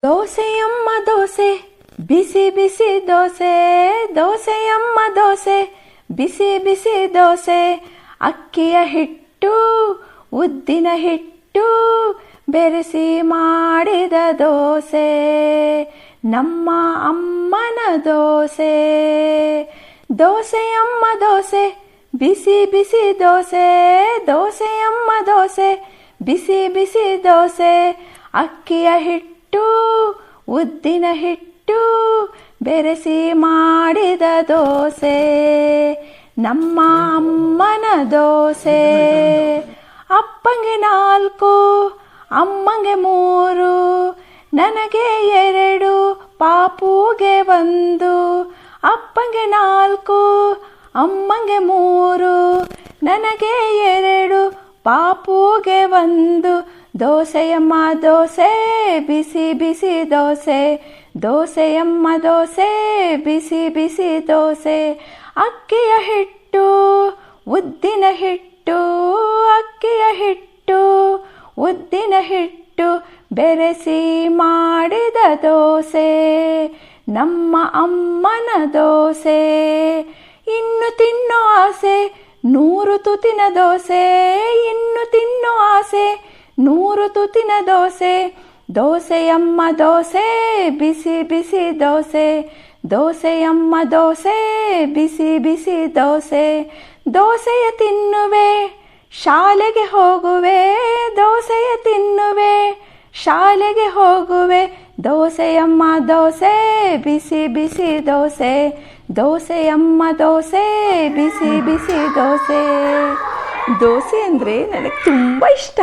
ದೋಸೆಯಮ್ಮ ದೋಸೆ ಬಿಸಿ ಬಿಸಿ ದೋಸೆ, ದೋಸೆಯಮ್ಮ ದೋಸೆ ಬಿಸಿ ಬಿಸಿ ದೋಸೆ. ಅಕ್ಕಿಯ ಹಿಟ್ಟು ಉದ್ದಿನ ಹಿಟ್ಟು ಬೆರೆಸಿ ಮಾಡಿದ ದೋಸೆ, ನಮ್ಮ ಅಮ್ಮನ ದೋಸೆ. ದೋಸೆಯಮ್ಮ ದೋಸೆ ಬಿಸಿ ಬಿಸಿ ದೋಸೆ, ದೋಸೆಯಮ್ಮ ದೋಸೆ ಬಿಸಿ ಬಿಸಿ ದೋಸೆ. ಅಕ್ಕಿಯ ಹಿಟ್ಟು ಉದ್ದಿನ ಹಿಟ್ಟು ಬೆರೆಸಿ ಮಾಡಿದ ದೋಸೆ, ನಮ್ಮ ಅಮ್ಮನ ದೋಸೆ. ಅಪ್ಪಂಗೆ 4, ಅಮ್ಮಂಗೆ 3, ನನಗೆ 2, ಪಾಪುಗೆ 1. ಅಪ್ಪಂಗೆ 4, ಅಮ್ಮಂಗೆ 3, ನನಗೆ 2, ಪಾಪುಗೆ 1. ದೋಸೆಯಮ್ಮ ದೋಸೆ ಬಿಸಿ ಬಿಸಿ ದೋಸೆ, ದೋಸೆಯಮ್ಮ ದೋಸೆ ಬಿಸಿ ಬಿಸಿ ದೋಸೆ. ಅಕ್ಕಿಯ ಹಿಟ್ಟು ಉದ್ದಿನ ಹಿಟ್ಟು, ಅಕ್ಕಿಯ ಹಿಟ್ಟು ಉದ್ದಿನ ಹಿಟ್ಟು ಬೆರೆಸಿ ಮಾಡಿದ ದೋಸೆ, ನಮ್ಮ ಅಮ್ಮನ ದೋಸೆ. ಇನ್ನು ತಿನ್ನೋ ಆಸೆ 100 ತುತ್ತಿನ ದೋಸೆ, ಇನ್ನು ತಿನ್ನೋ ಆಸೆ 100 ತುತ್ತಿನ ದೋಸೆ. ದೋಸೆಯಮ್ಮ ದೋಸೆ ಬಿಸಿ ಬಿಸಿ ದೋಸೆ, ದೋಸೆಯಮ್ಮ ದೋಸೆ ಬಿಸಿ ಬಿಸಿ ದೋಸೆ. ದೋಸೆಯ ತಿನ್ನುವೆ ಶಾಲೆಗೆ ಹೋಗುವೆ, ದೋಸೆಯ ತಿನ್ನುವೆ ಶಾಲೆಗೆ ಹೋಗುವೆ. ದೋಸೆಯಮ್ಮ ದೋಸೆ ಬಿಸಿ ಬಿಸಿ ದೋಸೆ, ದೋಸೆಯಮ್ಮ ದೋಸೆ ಬಿಸಿ ಬಿಸಿ ದೋಸೆ. ದೋಸೆ ಅಂದರೆ ನನಗೆ ತುಂಬ ಇಷ್ಟ.